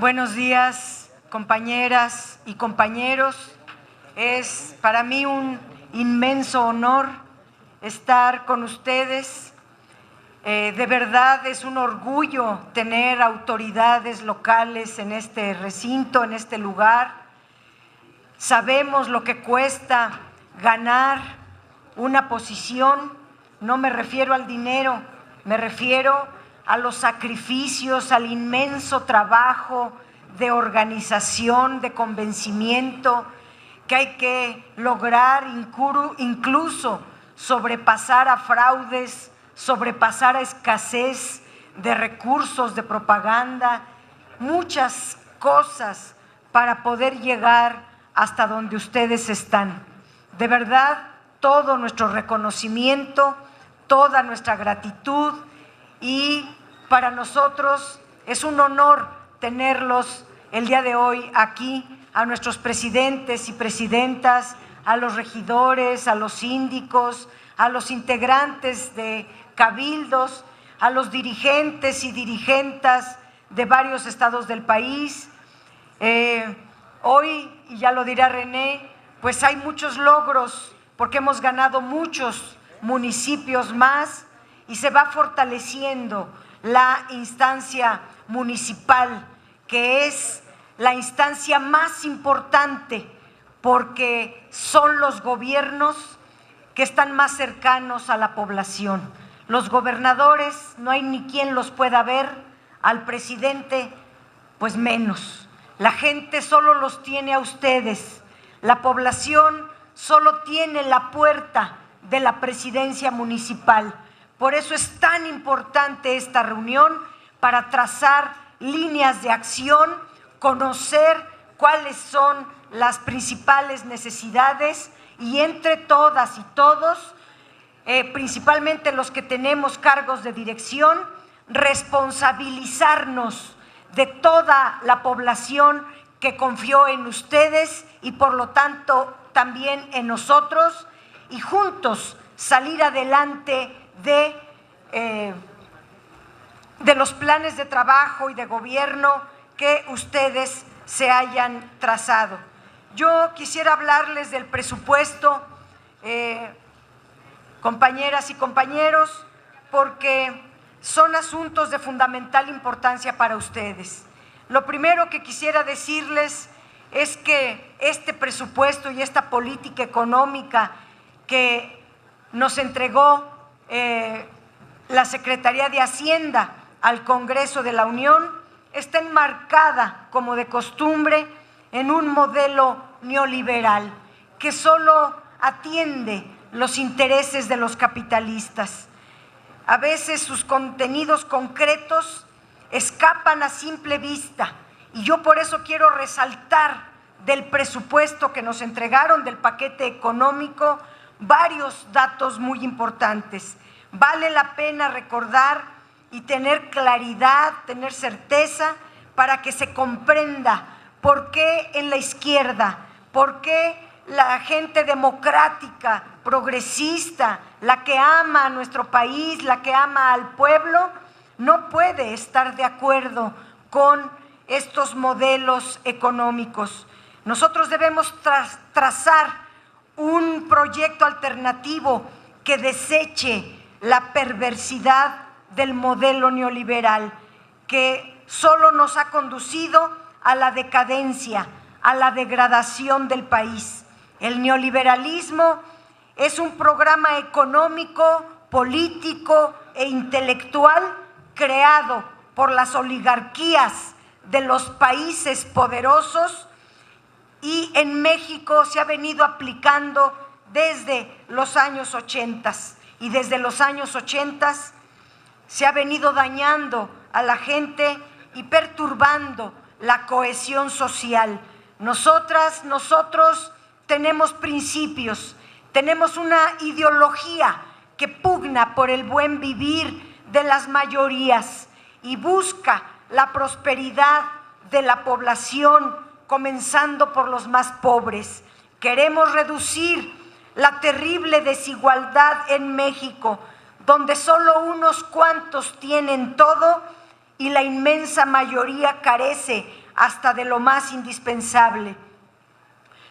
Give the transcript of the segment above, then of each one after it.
Buenos días, compañeras y compañeros. Es para mí un inmenso honor estar con ustedes. De verdad es un orgullo tener autoridades locales en este recinto, en este lugar. Sabemos lo que cuesta ganar una posición. No me refiero al dinero, me refiero a los sacrificios, al inmenso trabajo de organización, de convencimiento que hay que lograr, incluso sobrepasar a fraudes, sobrepasar a escasez de recursos de propaganda, muchas cosas para poder llegar hasta donde ustedes están. De verdad, todo nuestro reconocimiento, toda nuestra gratitud, y para nosotros es un honor tenerlos el día de hoy aquí, a nuestros presidentes y presidentas, a los regidores, a los síndicos, a los integrantes de cabildos, a los dirigentes y dirigentas de varios estados del país. Hoy, y ya lo dirá René, pues hay muchos logros porque hemos ganado muchos municipios más y se va fortaleciendo la instancia municipal, que es la instancia más importante porque son los gobiernos que están más cercanos a la población. Los gobernadores no hay ni quien los pueda ver, al presidente pues menos. La gente solo los tiene a ustedes, la población solo tiene la puerta de la presidencia municipal. Por eso es tan importante esta reunión, para trazar líneas de acción, conocer cuáles son las principales necesidades y entre todas y todos, principalmente los que tenemos cargos de dirección, responsabilizarnos de toda la población que confió en ustedes y por lo tanto también en nosotros, y juntos salir adelante de los planes de trabajo y de gobierno que ustedes se hayan trazado. Yo quisiera hablarles del presupuesto, compañeras y compañeros, porque son asuntos de fundamental importancia para ustedes. Lo primero que quisiera decirles es que este presupuesto y esta política económica que nos entregó la Secretaría de Hacienda al Congreso de la Unión está enmarcada, como de costumbre, en un modelo neoliberal que solo atiende los intereses de los capitalistas. A veces sus contenidos concretos escapan a simple vista, y yo por eso quiero resaltar del presupuesto que nos entregaron, del paquete económico, varios datos muy importantes. Vale la pena recordar y tener claridad, tener certeza, para que se comprenda por qué en la izquierda, por qué la gente democrática, progresista, la que ama a nuestro país, la que ama al pueblo, no puede estar de acuerdo con estos modelos económicos. Nosotros debemos trazar un proyecto alternativo que deseche la perversidad del modelo neoliberal, que solo nos ha conducido a la decadencia, a la degradación del país. El neoliberalismo es un programa económico, político e intelectual creado por las oligarquías de los países poderosos, y en México se ha venido aplicando desde los años 80, y desde los años 80 se ha venido dañando a la gente y perturbando la cohesión social. Nosotros tenemos principios, tenemos una ideología que pugna por el buen vivir de las mayorías y busca la prosperidad de la población, comenzando por los más pobres. Queremos reducir la terrible desigualdad en México, donde solo unos cuantos tienen todo y la inmensa mayoría carece hasta de lo más indispensable.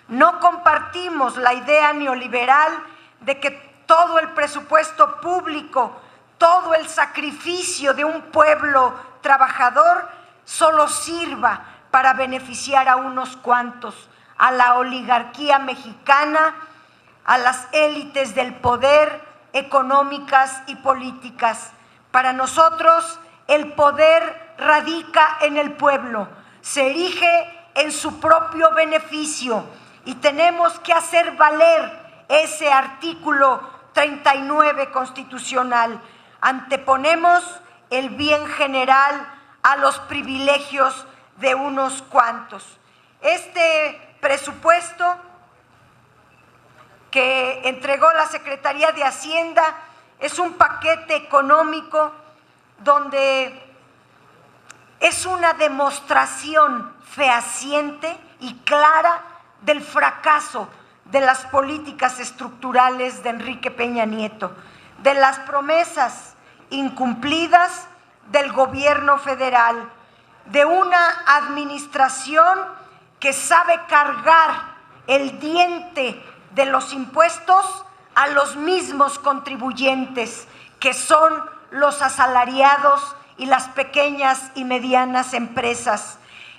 No compartimos la idea neoliberal de que todo el presupuesto público, todo el sacrificio de un pueblo trabajador solo sirva para beneficiar a unos cuantos, a la oligarquía mexicana, a las élites del poder, económicas y políticas. Para nosotros, el poder radica en el pueblo, se erige en su propio beneficio y tenemos que hacer valer ese artículo 39 constitucional. Anteponemos el bien general a los privilegios de unos cuantos. Este presupuesto que entregó la Secretaría de Hacienda es un paquete económico donde es una demostración fehaciente y clara del fracaso de las políticas estructurales de Enrique Peña Nieto, de las promesas incumplidas del gobierno federal, de una administración que sabe cargar el diente de los impuestos a los mismos contribuyentes, que son los asalariados y las pequeñas y medianas empresas,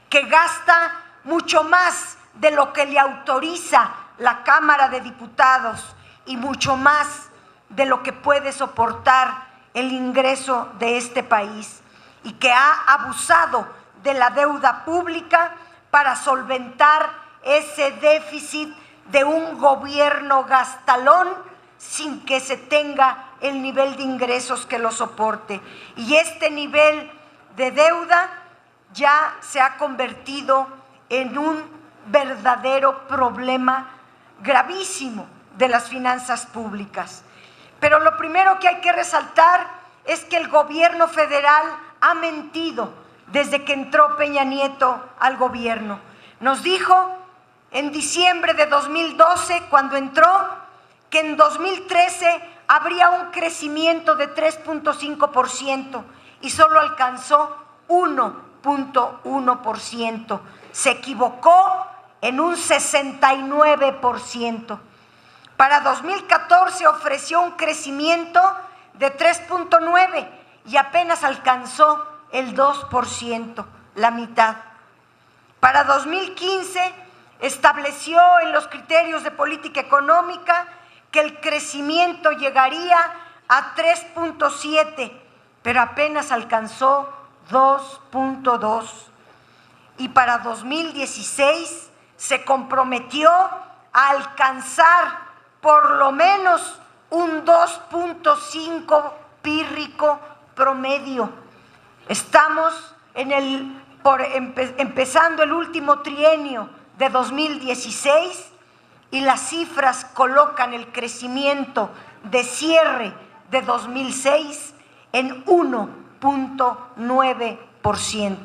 que gasta mucho más de lo que le autoriza la Cámara de Diputados y mucho más de lo que puede soportar el ingreso de este país, y que ha abusado de la deuda pública para solventar ese déficit de un gobierno gastalón sin que se tenga el nivel de ingresos que lo soporte. Y este nivel de deuda ya se ha convertido en un verdadero problema gravísimo de las finanzas públicas. Pero lo primero que hay que resaltar es que el gobierno federal ha mentido desde que entró Peña Nieto al gobierno. Nos dijo en diciembre de 2012, cuando entró, que en 2013 habría un crecimiento de 3.5% y solo alcanzó 1.1%. Se equivocó en un 69%. Para 2014 ofreció un crecimiento de 3.9% y apenas alcanzó el 2%, la mitad. Para 2015 estableció en los criterios de política económica que el crecimiento llegaría a 3.7%, pero apenas alcanzó 2.2%. Y para 2016 se comprometió a alcanzar por lo menos un 2.5 pírrico promedio. Estamos empezando el último trienio de 2016 y las cifras colocan el crecimiento de cierre de 2006 en 1.9%.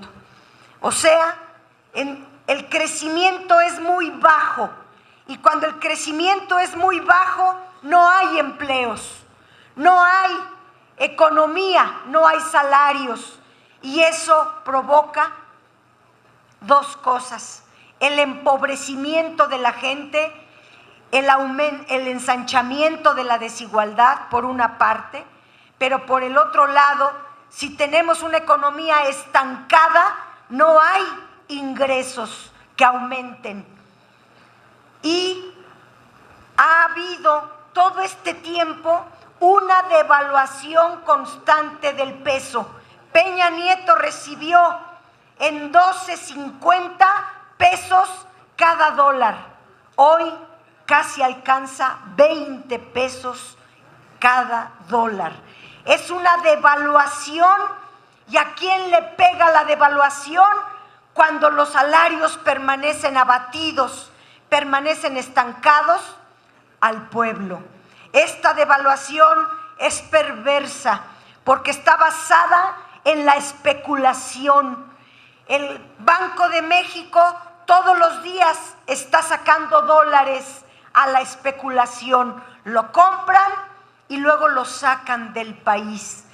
O sea, el crecimiento es muy bajo, y cuando el crecimiento es muy bajo no hay empleos, no hay economía, no hay salarios, y eso provoca dos cosas: el empobrecimiento de la gente, el ensanchamiento de la desigualdad por una parte, pero por el otro lado, si tenemos una economía estancada, no hay ingresos que aumenten. Y ha habido todo este tiempo una devaluación constante del peso. Peña Nieto recibió en 12.50 pesos cada dólar. Hoy casi alcanza 20 pesos cada dólar. Es una devaluación. ¿Y a quién le pega la devaluación? Cuando los salarios permanecen abatidos, permanecen estancados, al pueblo. Esta devaluación es perversa porque está basada en la especulación. El Banco de México todos los días está sacando dólares a la especulación. Lo compran y luego lo sacan del país.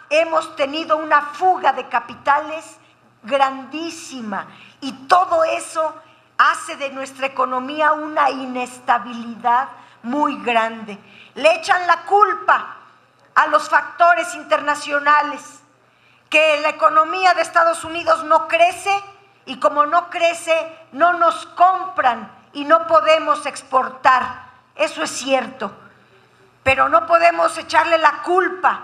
Hemos tenido una fuga de capitales grandísima, y todo eso hace de nuestra economía una inestabilidad muy grande. Le echan la culpa a los factores internacionales, que la economía de Estados Unidos no crece, y como no crece, no nos compran y no podemos exportar. Eso es cierto, pero no podemos echarle la culpa,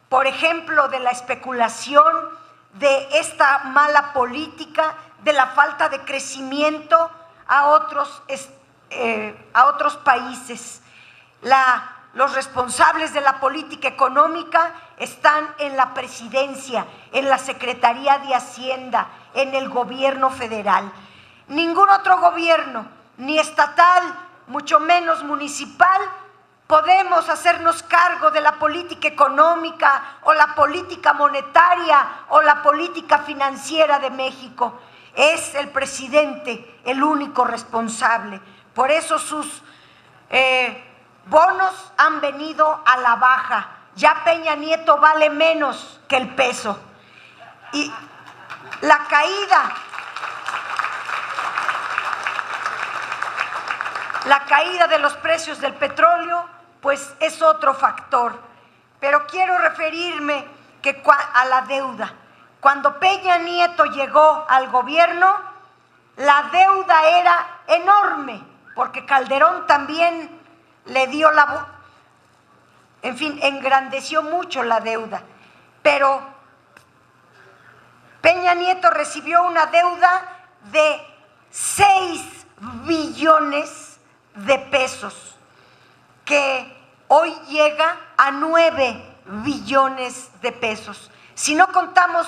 por ejemplo, de la especulación, de esta mala política, de la falta de crecimiento a otros países. Los responsables de la política económica están en la presidencia, en la Secretaría de Hacienda, en el gobierno federal. Ningún otro gobierno, ni estatal, mucho menos municipal, podemos hacernos cargo de la política económica o la política monetaria o la política financiera de México. Es el presidente el único responsable. Por eso sus bonos han venido a la baja. Ya Peña Nieto vale menos que el peso. Y la caída de los precios del petróleo, pues es otro factor. Pero quiero referirme a la deuda. Cuando Peña Nieto llegó al gobierno, la deuda era enorme, porque Calderón también le dio engrandeció mucho la deuda. Pero Peña Nieto recibió una deuda de 6 billones de pesos, que hoy llega a 9 billones de pesos. Si no contamos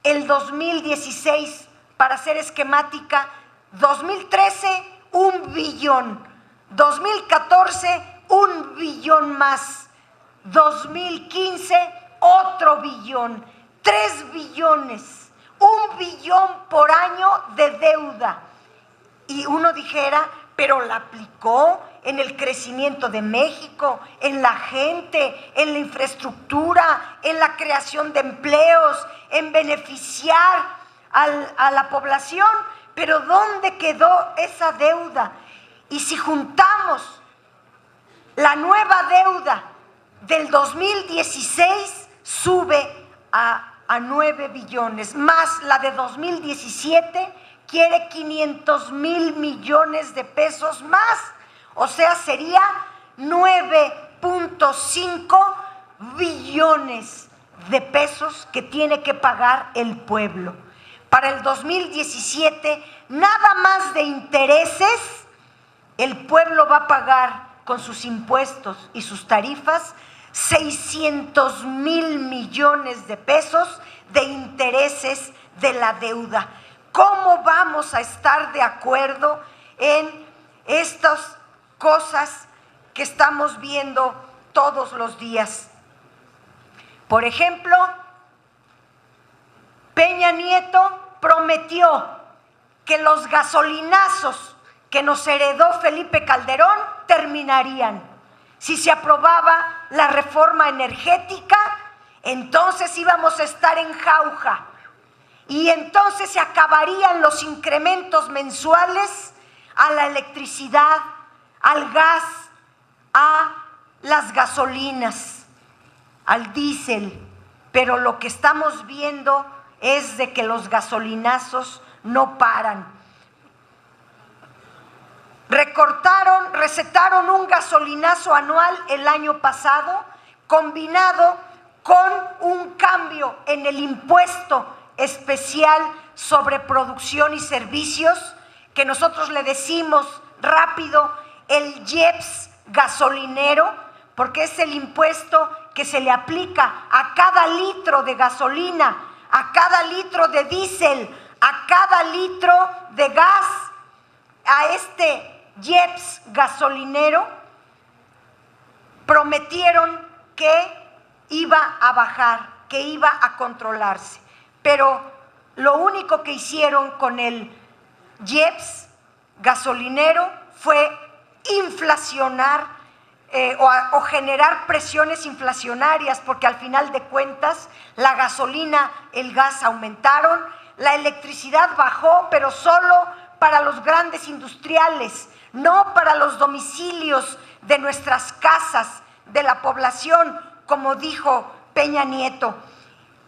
el 2016, para ser esquemática, 2013, 1 billón, 2014, 1 billón más, 2015, otro billón, 3 billones, 1 billón por año de deuda. Y uno dijera, pero la aplicó en el crecimiento de México, en la gente, en la infraestructura, en la creación de empleos, en beneficiar a la población. Pero ¿dónde quedó esa deuda? Y si juntamos la nueva deuda del 2016, sube a 9 billones, más la de 2017, quiere 500,000 millones de pesos más, o sea, sería 9.5 billones de pesos que tiene que pagar el pueblo. Para el 2017, nada más de intereses, el pueblo va a pagar con sus impuestos y sus tarifas 600,000 millones de pesos de intereses de la deuda. ¿Cómo vamos a estar de acuerdo en estas cosas que estamos viendo todos los días? Por ejemplo, Peña Nieto prometió que los gasolinazos que nos heredó Felipe Calderón terminarían. Si se aprobaba la reforma energética, entonces íbamos a estar en jauja. Y entonces se acabarían los incrementos mensuales a la electricidad, al gas, a las gasolinas, al diésel. Pero lo que estamos viendo es de que los gasolinazos no paran. Recetaron un gasolinazo anual el año pasado, combinado con un cambio en el impuesto especial sobre producción y servicios, que nosotros le decimos rápido el IEPS gasolinero, porque es el impuesto que se le aplica a cada litro de gasolina, a cada litro de diésel, a cada litro de gas. A este IEPS gasolinero prometieron que iba a bajar, que iba a controlarse. Pero lo único que hicieron con el IEPS gasolinero fue inflacionar o generar presiones inflacionarias, porque al final de cuentas la gasolina, el gas aumentaron, la electricidad bajó, pero solo para los grandes industriales, no para los domicilios de nuestras casas, de la población, como dijo Peña Nieto.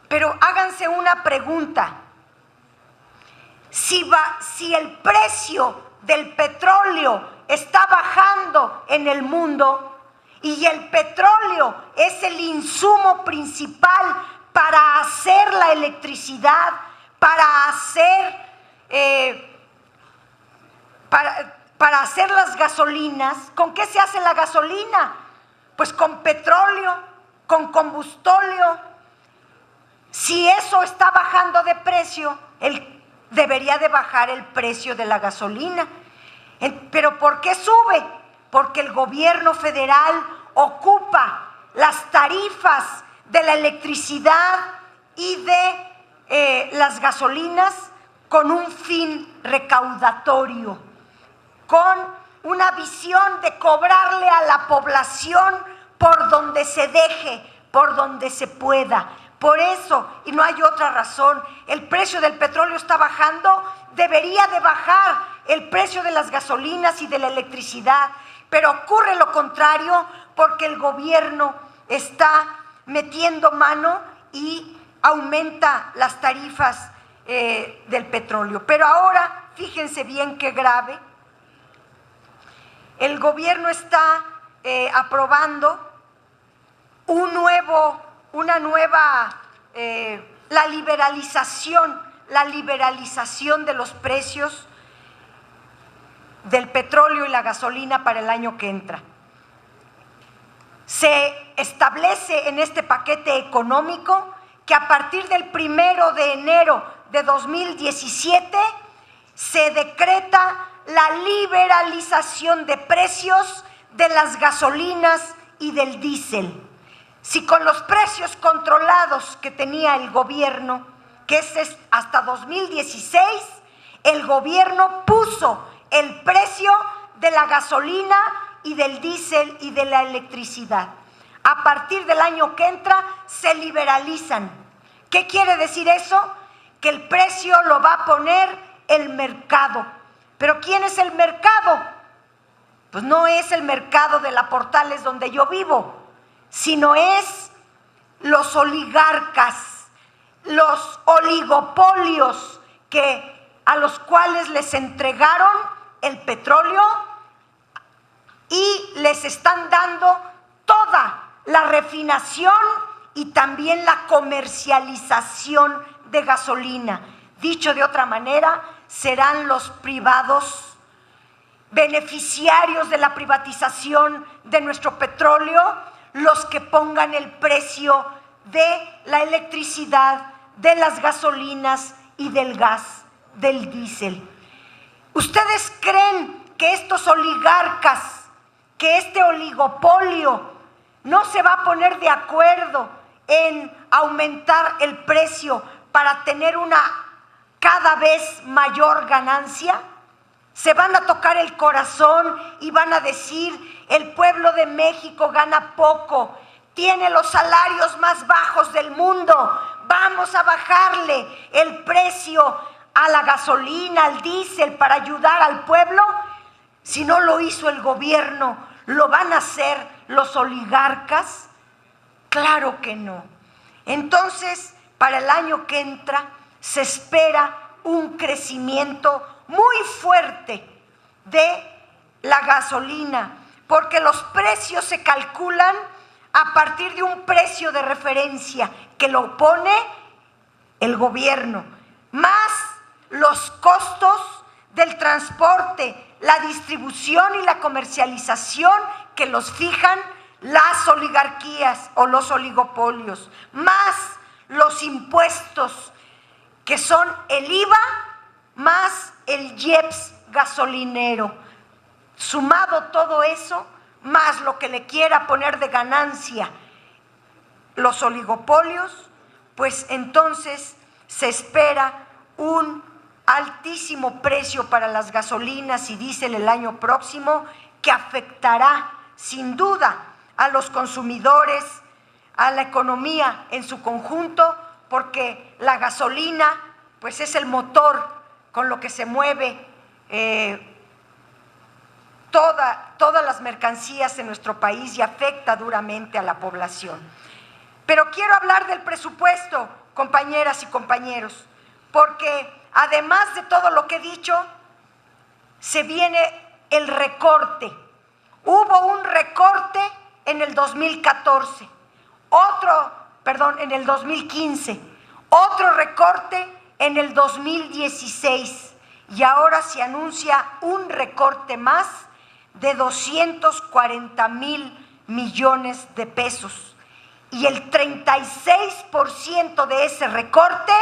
Pero háganse una pregunta: si el precio del petróleo está bajando en el mundo y el petróleo es el insumo principal para hacer la electricidad, para hacer las gasolinas, ¿con qué se hace la gasolina? Pues con petróleo, con combustóleo. Si eso está bajando de precio, debería de bajar el precio de la gasolina. ¿Pero por qué sube? Porque el gobierno federal ocupa las tarifas de la electricidad y de las gasolinas con un fin recaudatorio, con una visión de cobrarle a la población por donde se deje, por donde se pueda. Por eso, y no hay otra razón, el precio del petróleo está bajando, debería de bajar el precio de las gasolinas y de la electricidad, pero ocurre lo contrario porque el gobierno está metiendo mano y aumenta las tarifas del petróleo. Pero ahora, fíjense bien qué grave, el gobierno está aprobando la liberalización de los precios del petróleo y la gasolina para el año que entra. Se establece en este paquete económico que a partir del 1 de enero de 2017 se decreta la liberalización de precios de las gasolinas y del diésel. Si con los precios controlados que tenía el gobierno, que es hasta 2016, el gobierno puso el precio de la gasolina y del diésel y de la electricidad. A partir del año que entra se liberalizan. ¿Qué quiere decir eso? Que el precio lo va a poner el mercado. ¿Pero quién es el mercado? Pues no es el mercado de la Portales donde yo vivo, sino es los oligarcas, los oligopolios a los cuales les entregaron el petróleo y les están dando toda la refinación y también la comercialización de gasolina. Dicho de otra manera, serán los privados beneficiarios de la privatización de nuestro petróleo los que pongan el precio de la electricidad, de las gasolinas y del gas, del diésel. ¿Ustedes creen que estos oligarcas, que este oligopolio no se va a poner de acuerdo en aumentar el precio para tener una cada vez mayor ganancia? Se van a tocar el corazón y van a decir: el pueblo de México gana poco, tiene los salarios más bajos del mundo, vamos a bajarle el precio a la gasolina, al diésel para ayudar al pueblo. Si no lo hizo el gobierno, ¿lo van a hacer los oligarcas? Claro que no. Entonces, para el año que entra se espera un crecimiento muy fuerte de la gasolina, porque los precios se calculan a partir de un precio de referencia que lo pone el gobierno, más los costos del transporte, la distribución y la comercialización que los fijan las oligarquías o los oligopolios, más los impuestos que son el IVA más el IEPS gasolinero. Sumado todo eso, más lo que le quiera poner de ganancia los oligopolios, pues entonces se espera un altísimo precio para las gasolinas y diésel el año próximo, que afectará sin duda a los consumidores, a la economía en su conjunto, porque la gasolina pues es el motor con lo que se mueve todas las mercancías en nuestro país y afecta duramente a la población. Pero quiero hablar del presupuesto, compañeras y compañeros, porque además de todo lo que he dicho, se viene el recorte. Hubo un recorte en el 2014, en el 2015, otro recorte en el 2016 y ahora se anuncia un recorte más de 240,000 millones de pesos. Y el 36% de ese recorte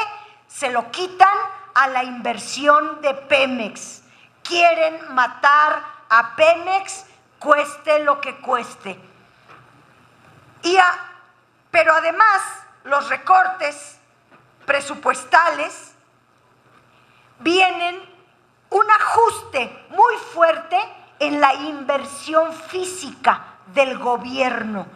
se lo quitan a la inversión de Pemex. Quieren matar a Pemex, cueste lo que cueste. Pero además, los recortes presupuestales vienen un ajuste muy fuerte en la inversión física del gobierno,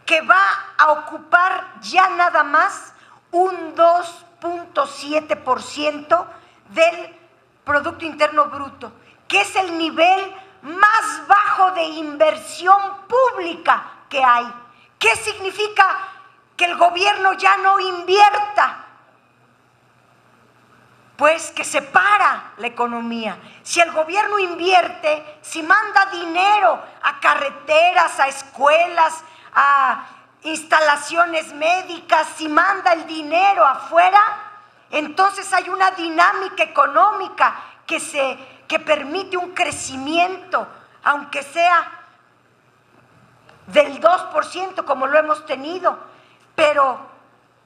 que va a ocupar ya nada más un 2.7% del Producto Interno Bruto, que es el nivel más bajo de inversión pública que hay. ¿Qué significa que el gobierno ya no invierta? Pues que se para la economía. Si el gobierno invierte, si manda dinero a carreteras, a escuelas, a instalaciones médicas, si manda el dinero afuera, entonces hay una dinámica económica que permite un crecimiento, aunque sea del 2% como lo hemos tenido, pero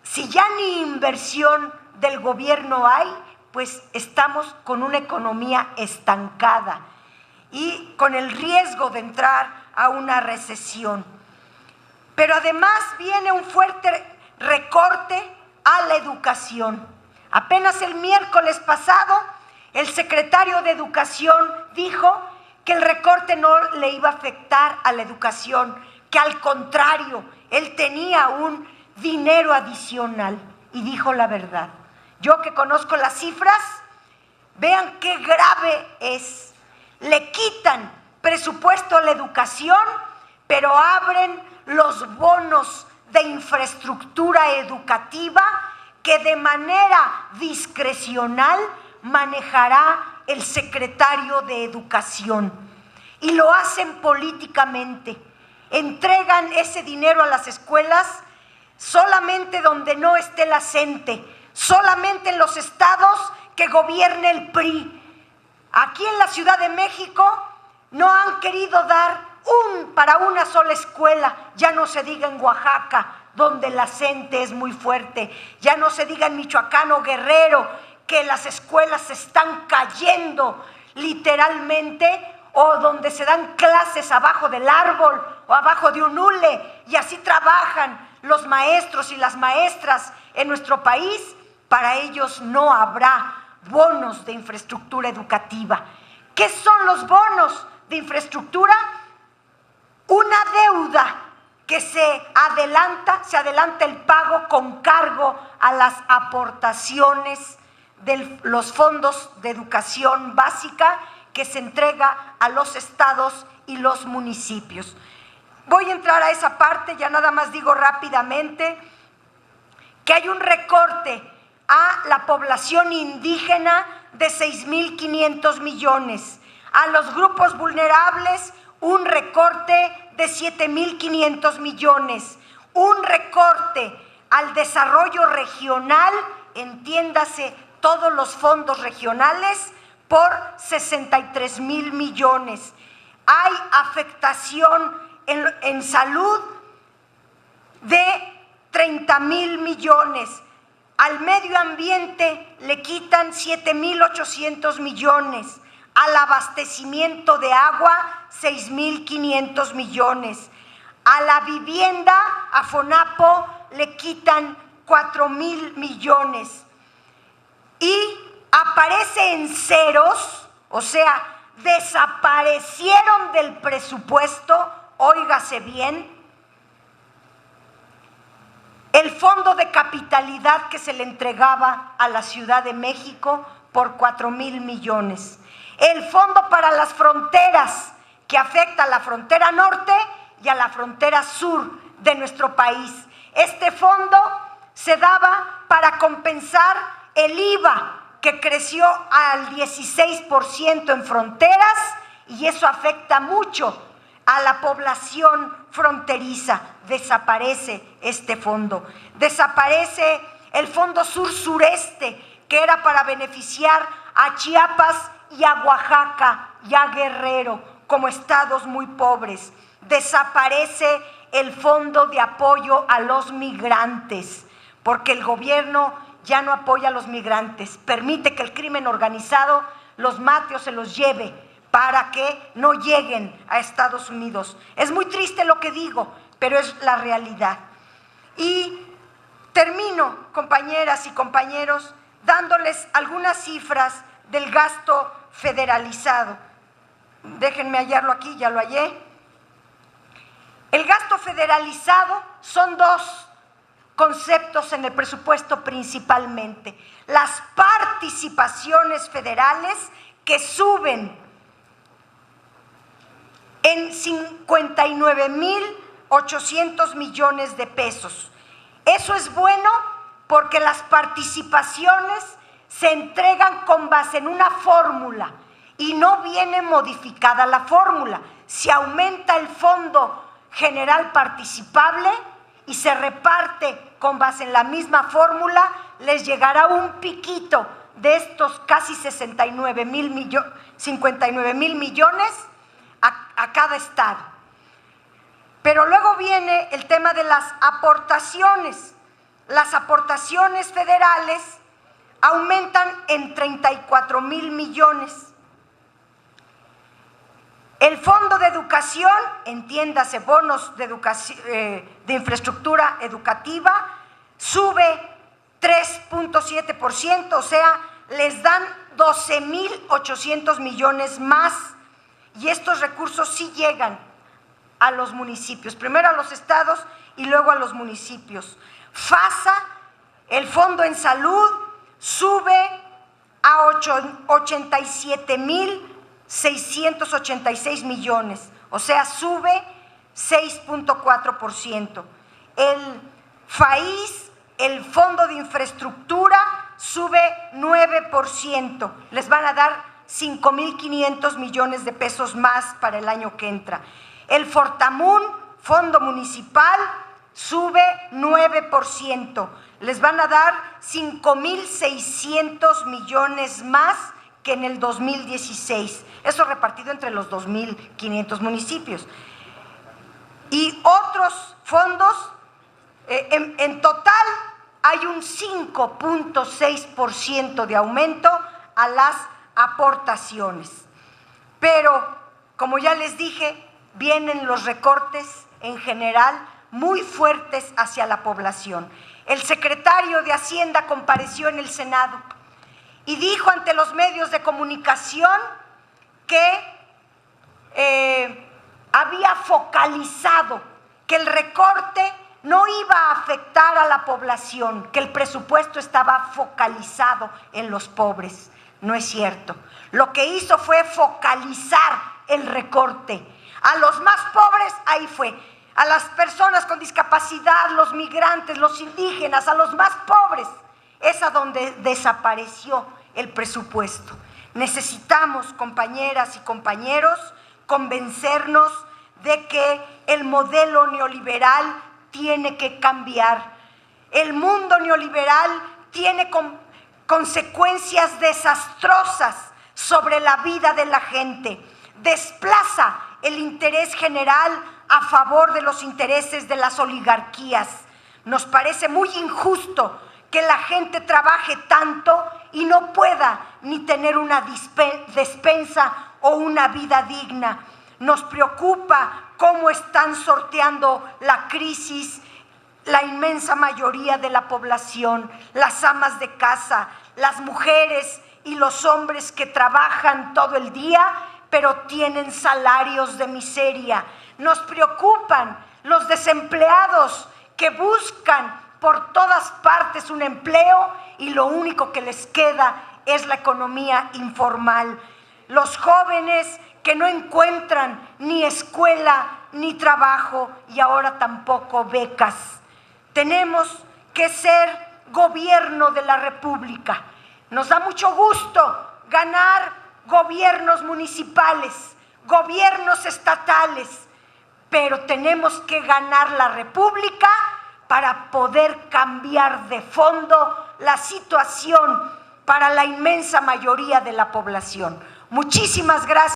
si ya ni inversión del gobierno hay, pues estamos con una economía estancada y con el riesgo de entrar a una recesión. Pero además viene un fuerte recorte a la educación. Apenas el miércoles pasado, el secretario de Educación dijo que el recorte no le iba a afectar a la educación, que al contrario, él tenía un dinero adicional y dijo la verdad. Yo que conozco las cifras, vean qué grave es. Le quitan presupuesto a la educación, pero abren los bonos de infraestructura educativa que de manera discrecional manejará el secretario de Educación. Y lo hacen políticamente. Entregan ese dinero a las escuelas solamente donde no esté la CENTE, solamente en los estados que gobierne el PRI. Aquí en la Ciudad de México no han querido dar para una sola escuela, ya no se diga en Oaxaca, donde la CENTE es muy fuerte, ya no se diga en Michoacán o Guerrero, que las escuelas se están cayendo literalmente, o donde se dan clases abajo del árbol o abajo de un hule, y así trabajan los maestros y las maestras en nuestro país. Para ellos no habrá bonos de infraestructura educativa. ¿Qué son los bonos de infraestructura? Una deuda que se adelanta el pago con cargo a las aportaciones de los fondos de educación básica que se entrega a los estados y los municipios. Voy a entrar a esa parte, ya nada más digo rápidamente que hay un recorte a la población indígena de 6,500 millones, a los grupos vulnerables un recorte de 7,500 millones, un recorte al desarrollo regional, entiéndase todos los fondos regionales, por 63,000 millones. Hay afectación en salud de 30,000 millones. Al medio ambiente le quitan 7,800 millones. Al abastecimiento de agua, 6,500 millones. A la vivienda, a FONAPO, le quitan 4,000 millones. Y aparece en ceros, o sea, desaparecieron del presupuesto, óigase bien, el fondo de capitalidad que se le entregaba a la Ciudad de México por 4,000 millones, el fondo para las fronteras que afecta a la frontera norte y a la frontera sur de nuestro país. Este fondo se daba para compensar el IVA que creció al 16% en fronteras, y eso afecta mucho a la población fronteriza. Desaparece este fondo. Desaparece el Fondo Sur-Sureste, que era para beneficiar a Chiapas y a Oaxaca y a Guerrero como estados muy pobres. Desaparece el Fondo de Apoyo a los Migrantes, porque el gobierno ya no apoya a los migrantes, permite que el crimen organizado los mate o se los lleve para que no lleguen a Estados Unidos. Es muy triste lo que digo, pero es la realidad. Y termino, compañeras y compañeros, dándoles algunas cifras del gasto federalizado. Déjenme hallarlo aquí, ya lo hallé. El gasto federalizado son dos conceptos en el presupuesto principalmente. Las participaciones federales, que suben en 59,800 millones de pesos. Eso es bueno porque las participaciones se entregan con base en una fórmula y no viene modificada la fórmula. Se aumenta el Fondo General Participable y se reparte con base en la misma fórmula, les llegará un piquito de estos casi 59,000 millones a cada estado. Pero luego viene el tema de las aportaciones. Las aportaciones federales aumentan en 34,000 millones. El Fondo de Educación, entiéndase, bonos de educación, de infraestructura educativa, sube 3.7%, o sea, les dan 12,800 millones más, y estos recursos sí llegan a los municipios, primero a los estados y luego a los municipios. FASA, el Fondo en Salud, sube a 87,686 millones, o sea, sube 6.4%. El FAIS, el Fondo de Infraestructura, sube 9%. Les van a dar 5,500 millones de pesos más para el año que entra. El Fortamun, Fondo Municipal, sube 9%. Les van a dar 5,600 millones más que en el 2016. Eso repartido entre los 2,500 municipios. Y otros fondos, en total hay un 5.6% de aumento a las aportaciones. Pero, como ya les dije, vienen los recortes en general muy fuertes hacia la población. El secretario de Hacienda compareció en el Senado y dijo ante los medios de comunicación que había focalizado, que el recorte no iba a afectar a la población, que el presupuesto estaba focalizado en los pobres. No es cierto. Lo que hizo fue focalizar el recorte. A los más pobres, ahí fue. A las personas con discapacidad, los migrantes, los indígenas, a los más pobres, es a donde desapareció el presupuesto. Necesitamos, compañeras y compañeros, convencernos de que el modelo neoliberal tiene que cambiar. El mundo neoliberal tiene consecuencias desastrosas sobre la vida de la gente. Desplaza el interés general a favor de los intereses de las oligarquías. Nos parece muy injusto que la gente trabaje tanto y no pueda ni tener una despensa o una vida digna. Nos preocupa cómo están sorteando la crisis la inmensa mayoría de la población, las amas de casa, las mujeres y los hombres que trabajan todo el día, pero tienen salarios de miseria. Nos preocupan los desempleados que buscan por todas partes un empleo y lo único que les queda es la economía informal. Los jóvenes que no encuentran ni escuela ni trabajo y ahora tampoco becas. Tenemos que ser gobierno de la República. Nos da mucho gusto ganar gobiernos municipales, gobiernos estatales, pero tenemos que ganar la República para poder cambiar de fondo la situación para la inmensa mayoría de la población. Muchísimas gracias.